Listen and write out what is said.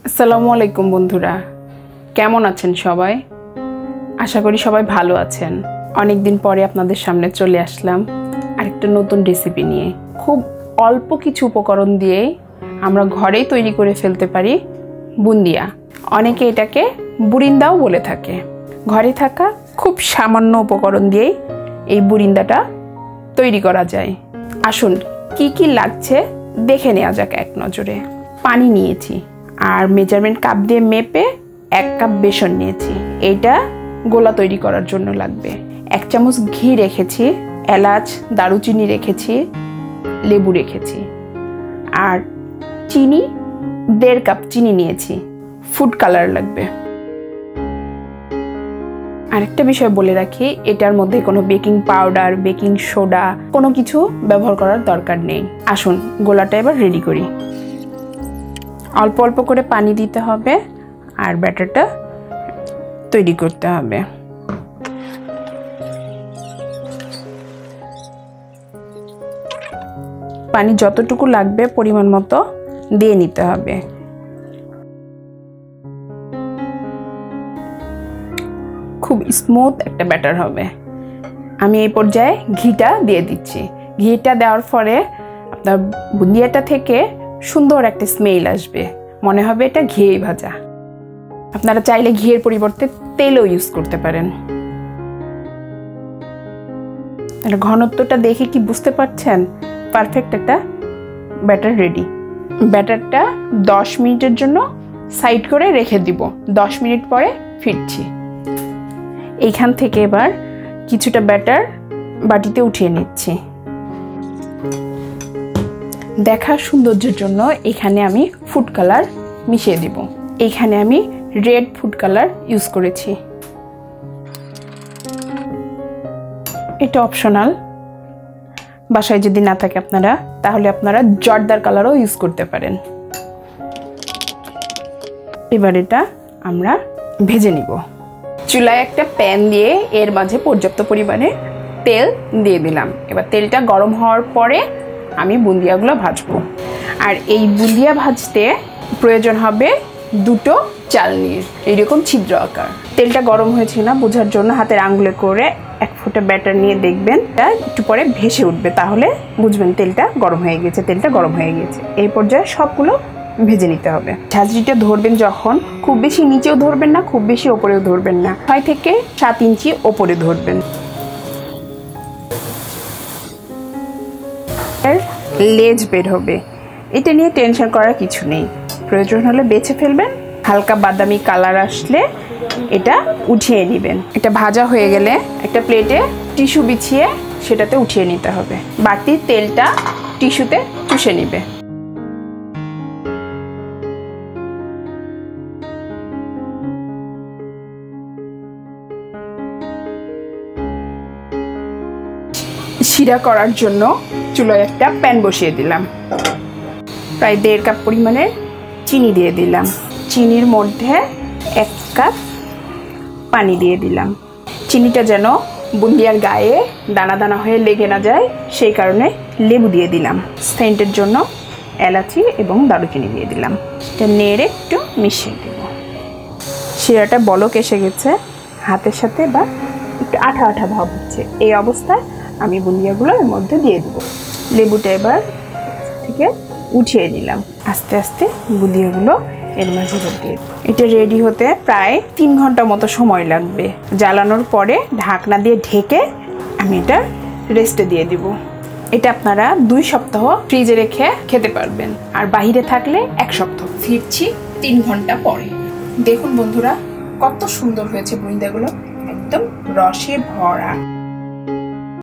আসসালামু আলাইকুম বন্ধুরা, কেমন আছেন সবাই? আশা করি সবাই ভালো আছেন। অনেক দিন পরে আপনাদের সামনে চলে আসলাম আরেকটা নতুন রেসিপি নিয়ে। খুব অল্প কিছু উপকরণ দিয়ে আমরা ঘরেই তৈরি করে ফেলতে পারি বুন্দিয়া। অনেকে এটাকে বুরিন্দাও বলে থাকে। ঘরে থাকা খুব সামান্য উপকরণ দিয়েই এই বুরিন্দাটা তৈরি করা যায়। আসুন কি কি লাগছে দেখে নেওয়া যাক এক নজরে। পানি নিয়েছি আর মেজারমেন্ট কাপ দিয়ে মেপে 1 কাপ বেসন নিয়েছি। এটা গোলা তৈরি করার জন্য লাগবে। 1 চামচ ঘি রেখেছি, এলাচ দারুচিনি রেখেছি, লেবু রেখেছি আর চিনি 1.5 কাপ চিনি নিয়েছি। ফুড কালার লাগবে। আরেকটা বিষয় বলে রাখি, এটার মধ্যে কোনো বেকিং পাউডার, বেকিং সোডা কোনো কিছু ব্যবহার করার দরকার নেই। আসুন গোলাটা এবার রেডি করি। অল্প অল্প করে পানি দিতে হবে আর ব্যাটারটা তৈরি করতে হবে। পানি যতটুকু লাগবে পরিমাণ মতো দিয়ে নিতে হবে। খুব স্মুথ একটা ব্যাটার হবে। আমি এই পর্যায়ে ঘিটা দিয়ে দিচ্ছি। ঘিটা দেওয়ার পরে আপনার বুন্দিয়াটা থেকে সুন্দর একটা স্মেল আসবে, মনে হবে এটা ঘিয়ে ভাজা। আপনারা চাইলে ঘিয়ের পরিবর্তে তেলও ইউজ করতে পারেন। ঘনত্বটা দেখে কি বুঝতে পারছেন? পারফেক্ট একটা ব্যাটার রেডি। ব্যাটারটা 10 মিনিটের জন্য সাইড করে রেখে দিব। 10 মিনিট পরে ফিরছি। এইখান থেকে এবার কিছুটা ব্যাটার বাটিতে উঠিয়ে নিচ্ছি। দেখার সৌন্দর্যের জন্য এখানে আমি ফুড কালার মিশিয়ে দিব। এখানে আমি রেড ফুড কালার ইউজ করেছি। এটা অপশনাল, বাসায় যদি না থাকে আপনারা তাহলে আপনারা জর্দার কালারও ইউজ করতে পারেন। এবার এটা আমরা ভেজে নিব। চুলায় একটা প্যান দিয়ে এর মাঝে পর্যাপ্ত পরিমাণে তেল দিয়ে দিলাম। এবার তেলটা গরম হওয়ার পরে আমি বুন্দিয়াগুলো ভাজবো। আর এই বুন্দিয়া ভাজতে প্রয়োজন হবে 2টো চালনির এরকম ছিদ্র আকার। তেলটা গরম হয়েছে না বোঝার জন্য হাতের আঙ্গুলে করে 1 ফোঁটা ব্যাটার নিয়ে দেখবেন, একটু পরে ভেসে উঠবে, তাহলে বুঝবেন তেলটা গরম হয়ে গেছে। তেলটা গরম হয়ে গেছে। এই পর্যায়ে সবগুলো ভেজে নিতে হবে। ঝাঁঝরিটা ধরবেন যখন, খুব বেশি নিচেও ধরবেন না, খুব বেশি ওপরেও ধরবেন না, 6 থেকে 7 ইঞ্চি ওপরে ধরবেন। লেজ বের হবে, এটা নিয়ে টেনশন করার কিছু নেই। প্রয়োজন হলে বেছে ফেলবেন। হালকা বাদামি কালার আসলে এটা উঠিয়ে নেবেন। এটা ভাজা হয়ে গেলে একটা প্লেটে টিস্যু বিছিয়ে সেটাতে উঠিয়ে নিতে হবে। বাড়তি তেলটা টিস্যুতে চুষে নেবে। শিরা করার জন্য চুলায় একটা প্যান বসিয়ে দিলাম। প্রায় 1.5 কাপ পরিমাণের চিনি দিয়ে দিলাম। চিনির মধ্যে 1 কাপ পানি দিয়ে দিলাম। চিনিটা যেন বুন্দিয়ার গায়ে দানা দানা হয়ে লেগে না যায় সেই কারণে লেবু দিয়ে দিলাম। সেন্টের জন্য এলাচি এবং দারুচিনি দিয়ে দিলাম। এটা নেড়ে একটু মিশিয়ে দেব। শিরাটা বলক এসে গেছে, হাতের সাথে বা একটু আঠা আঠা ভাব হচ্ছে। এই অবস্থায় আমি বুন্দিয়াগুলো এর মধ্যে দিয়ে দেবো। লেবুটা এবার থেকে উঠিয়ে নিলাম। আস্তে আস্তে বুন্দিয়াগুলো এর মাঝে দিয়ে দেবো। এটা রেডি হতে প্রায় 3 ঘন্টা মতো সময় লাগবে। জ্বালানোর পরে ঢাকনা দিয়ে ঢেকে আমি এটা রেস্টে দিয়ে দিব। এটা আপনারা 2 সপ্তাহ ফ্রিজে রেখে খেতে পারবেন, আর বাইরে থাকলে 1 সপ্তাহ। ফিরছি 3 ঘন্টা পরে। দেখুন বন্ধুরা কত সুন্দর হয়েছে বুন্দিয়াগুলো, একদম রসে ভরা।